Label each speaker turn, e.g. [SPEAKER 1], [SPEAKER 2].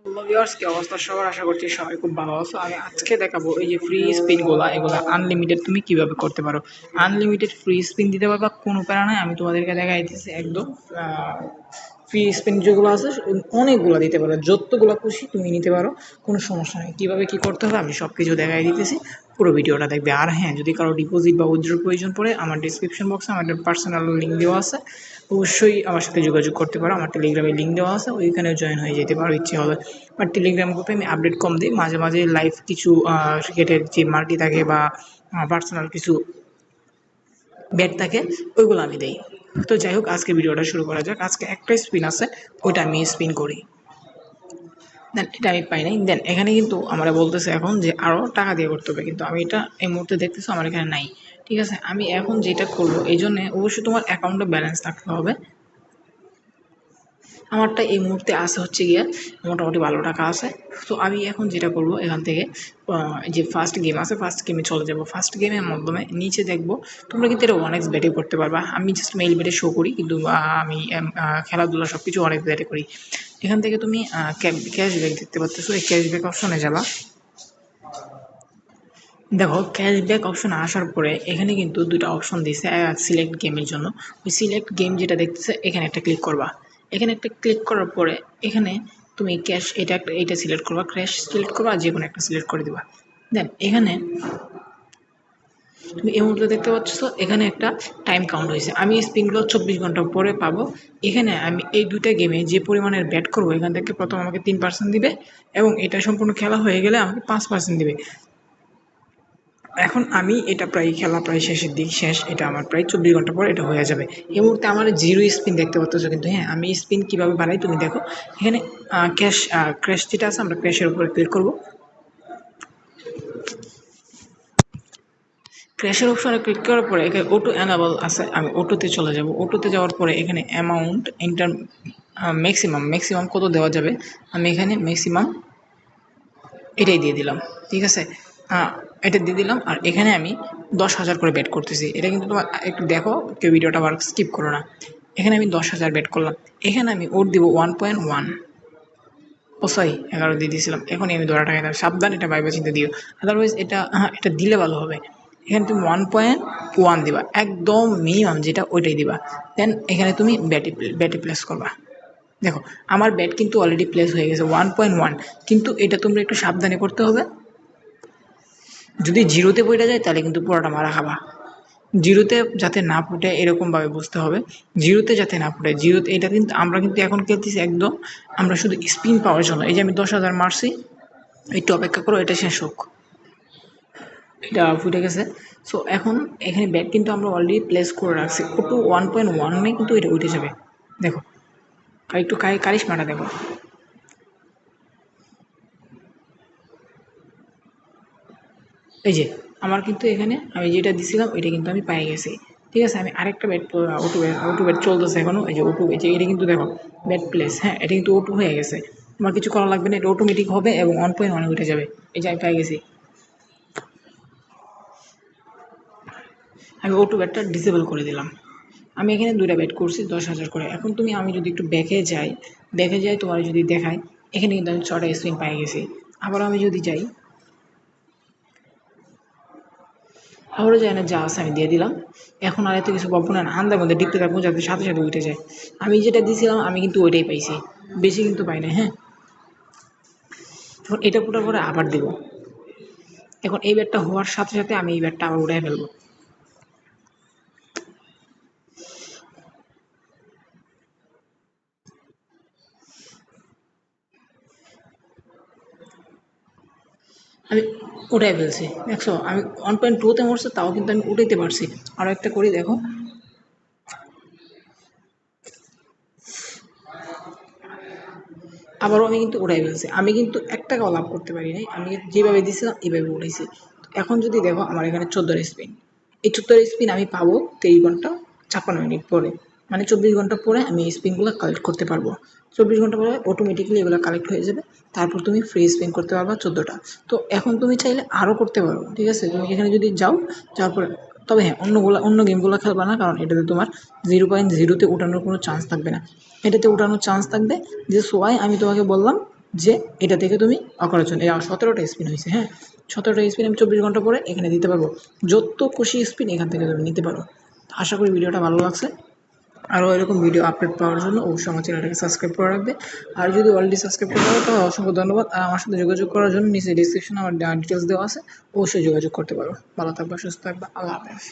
[SPEAKER 1] Hello viewers, কি অবস্থা সবার? আশা করছি সবাই খুব ভালো আছো। আমি আজকে দেখাবো এই যে ফ্রি স্পিনগুলা, এগুলা আনলিমিটেড তুমি কিভাবে করতে পারো। আনলিমিটেড ফ্রি স্পিন দিতে পারবা, কোনো প্যারা নাই। আমি তোমাদেরকে দেখাই দিতেছি একদম ফ্রি স্পিন যেগুলো আছে অনেকগুলো দিতে পারো, যতগুলো খুশি তুমি নিতে পারো, কোনো সমস্যা নেই। কীভাবে কী করতে হবে আমি সব কিছু দেখাই দিতেছি, পুরো ভিডিওটা দেখবে। আর হ্যাঁ, যদি কারো ডিপোজিট বা উইথড্রোর প্রয়োজন পড়ে, আমার ডিসক্রিপশন বক্সে আমার পার্সোনাল লিঙ্ক দেওয়া আছে, অবশ্যই আমার সাথে যোগাযোগ করতে পারো। আমার টেলিগ্রামে লিঙ্ক দেওয়া আছে, ওইখানেও জয়েন হয়ে যেতে পারো ইচ্ছে হবে। বাট টেলিগ্রাম গ্রুপে আমি আপডেট কম দিই, মাঝে মাঝে লাইভ কিছু ক্রিকেটের যে মাল্টি থাকে বা পার্সোনাল কিছু ব্যাট থাকে, ওইগুলো আমি দিই। তো যাই হোক, আজকে ভিডিওটা শুরু করা যাক। আজকে একটা স্পিন আছে, ওইটা আমি স্পিন করি। দেন এটা আমি পাই নাই। দেন এখানে কিন্তু আমরা বলতেছে এখন যে আরও টাকা দিয়ে করতে হবে, কিন্তু আমি এটা এই মুহূর্তে দেখতেছি আমার এখানে নাই। ঠিক আছে, আমি এখন যেটা করবো, এই জন্যে অবশ্যই তোমার অ্যাকাউন্টে ব্যালেন্স থাকতে হবে। আমারটা এই মুহূর্তে আছে হচ্ছে গিয়ে মোটামুটি 12 টাকা আছে। তো আমি এখন যেটা করব, এখান থেকে যে ফার্স্ট গেম আছে, ফার্স্ট গেমে চলে যাব। ফার্স্ট গেমের মাধ্যমে নিচে দেখবো, তোমরা কিন্তু এটা 1x ব্যাটে করতে পারবা। আমি জাস্ট মেইল ব্যাটে শো করি, কিন্তু আমি খেলাধুলা সব কিছু 1x ব্যাটে করি। এখান থেকে তুমি ক্যাশব্যাক দেখতে পাচ্ছ, এই ক্যাশব্যাক অপশনে যাবা। দেখো, ক্যাশব্যাক অপশনে আসার পরে এখানে কিন্তু দুটো অপশন দিয়েছে সিলেক্ট গেমের জন্য। ওই সিলেক্ট গেম যেটা দেখতেছে, এখানে একটা ক্লিক করবা। এখানে একটা ক্লিক করার পরে এখানে তুমি ক্যাশ এটা সিলেক্ট করবা, ক্র্যাশ সিলেক্ট করবা, যে কোনো একটা সিলেক্ট করে দিবা। দেন এখানে তুমি এই মুহূর্তে দেখতে পাচ্ছ, এখানে একটা টাইম কাউন্ট হয়েছে। আমি স্পিনগুলো 24 ঘন্টা পরে পাবো। এখানে আমি এই দুইটা গেমে যে পরিমাণের ব্যাট করবো, এখান থেকে প্রথম আমাকে 3% দিবে, এবং এটা সম্পূর্ণ খেলা হয়ে গেলে আমাকে 5% দিবে। এখন আমি এটা খেলা প্রায় শেষের দিক, এটা আমার প্রায় 24 ঘন্টা পর এটা হয়ে যাবে। এই মুহূর্তে আমার জিরো স্পিন দেখতে পাচ্ছ, কিন্তু হ্যাঁ, আমি স্পিন কীভাবে বানাই তুমি দেখো। এখানে ক্র্যাশ যেটা আছে, আমরা ক্র্যাশের উপরে ক্লিক করব। ক্র্যাশের অপশনে ক্লিক করার পরে এখানে অটো অ্যানাবল আছে, আমি অটোতে চলে যাব। অটোতে যাওয়ার পরে এখানে অ্যামাউন্ট এন্টার, ম্যাক্সিমাম কত দেওয়া যাবে, আমি এখানে ম্যাক্সিমাম এটাই দিয়ে দিলাম। ঠিক আছে, এটা দিয়ে দিলাম। আর এখানে আমি 10,000 করে বেট করতেছি। এটা কিন্তু তোমার একটু দেখো, কেউ ভিডিওটা আবার স্কিপ করো না। এখানে আমি 10,000 বেট করলাম। এখানে আমি ওট দিব 1.1, ও সরি 11 দিয়ে দিয়েছিলাম। এখনই আমি ধরা টাকা দেবো, সাবধান, এটা ভাইবা চিন্তা দিও, আদারওয়াইজ এটা দিলে ভালো হবে। এখানে তুমি 1.1 দিবা, একদম মিনিমাম যেটা ওইটাই দিবা। দেন এখানে তুমি ব্যাটে প্লেস করবা। দেখো, আমার ব্যাট কিন্তু অলরেডি প্লেস হয়ে গেছে 1.1, কিন্তু এটা তোমরা একটু সাবধানে করতে হবে। যদি জিরোতে পড়ে যায় তাহলে কিন্তু পুরোটা মারা খাবা। জিরোতে যাতে না ফুটে এরকমভাবে বুঝতে হবে, জিরোতে যাতে না ফুটে। জিরোতে এটা কিন্তু আমরা কিন্তু এখন খেলতেছি একদম আমরা শুধু স্পিন পাওয়ার জন্য। এই যে আমি 10,000 মারছি, একটু অপেক্ষা করো, এটা শেষ হোক। এটা ফুটে গেছে। সো এখন এখানে ব্যাট কিন্তু আমরা অলরেডি প্লেস করে রাখছি, ওটু 1.1 কিন্তু এটা উঠে যাবে। দেখো, একটু কারিশমাটা দেখো। এই যে আমার কিন্তু এখানে আমি যেটা দিছিলাম ওইটা কিন্তু আমি পেয়ে গেছি। ঠিক আছে, আমি আরেকটা ওটু ব্যাট চলতেছে এখনও। এই যে ওটু, এই যে এটা কিন্তু দেখো ব্যাট প্লেস, হ্যাঁ, এটা কিন্তু ওটু হয়ে গেছে। আমার কিছু করা লাগবে না, এটা অটোমেটিক হবে এবং 1.1 উঠে যাবে। এই যে আমি পেয়ে গেছি। আমি ওটু ব্যাটটা ডিসেবল করে দিলাম। আমি এখানে দুইটা ব্যাট করছি 10,000 করে। এখন আমি যদি একটু ব্যাকে যাই তোমার যদি দেখায়, এখানে কিন্তু আমি 6টা স্পিন পেয়ে গেছি। আবার আমি যদি যাই, আবারও যায় না, যা আছে আমি দিয়ে দিলাম। এখন আর এত কিছু পাবো না, আন্দার মধ্যে ডিপতে থাকবো যাতে সাথে সাথে উঠে যায়। আমি যেটা দিয়েছিলাম আমি কিন্তু ওইটাই পাইছি, বেশি কিন্তু পাই না। হ্যাঁ, এখন এটা ফোটার পরে আবার দেবো। এখন এই ব্যাটটা হওয়ার সাথে সাথে আমি এই ব্যাটটা আবার উঠাই ফেলবো। আমি উঠাই ফেলছি, দেখছো আমি 1.2-তে মরছে, তাও কিন্তু আমি উঠাইতে পারছি। আরও একটা করি, দেখো। আবারও আমি কিন্তু উঠাই ফেলছি। আমি কিন্তু 1 টাকাও লাভ করতে পারি নাই, আমি যেভাবে দিয়েছিলাম এইভাবে উঠাইছি। এখন যদি দেখো আমার এখানে 14 স্পিন, এই 14 স্পিন আমি পাবো 23 ঘন্টা 56 মিনিট পরে। মানে 24 ঘন্টা পরে আমি এই স্পিনগুলো কালেক্ট করতে পারবো। 24 ঘন্টা পরে অটোমেটিক্যালি এগুলো কালেক্ট হয়ে যাবে। তারপর তুমি ফ্রি স্পিন করতে পারবা 14টা। তো এখন তুমি চাইলে আরও করতে পারো। ঠিক আছে, তুমি এখানে যদি যাওয়ার পরে, তবে হ্যাঁ, অন্য গেমগুলো খেলবা না, কারণ এটাতে তোমার 0.0-তে উঠানোর কোনো চান্স থাকবে না। এটাতে উঠানোর চান্স থাকবে যে সোয়াই আমি তোমাকে বললাম যে এটা থেকে তুমি করার জন্য। 17টা স্পিন হয়েছে, হ্যাঁ 17টা স্পিন আমি 24 ঘন্টা পরে এখানে দিতে পারবো, যত খুশি স্পিন এখান থেকে তুমি নিতে পারো। আশা করি ভিডিওটা ভালো লাগছে। আরও এরকম ভিডিও আপলোড পাওয়ার জন্য অবশ্যই আমার চ্যানেলটাকে সাবস্ক্রাইব করে রাখবে। আর যদি অলরেডি সাবস্ক্রাইব করে রাখো তাহলে অসংখ্য ধন্যবাদ। আর আমার সাথে যোগাযোগ করার জন্য নিচে ডিসক্রিপশনে আমার ডিটেলস দেওয়া আছে, অবশ্যই যোগাযোগ করতে পারো। ভালো থাকবে, সুস্থ থাকবে, আল্লাহ হাফেজ।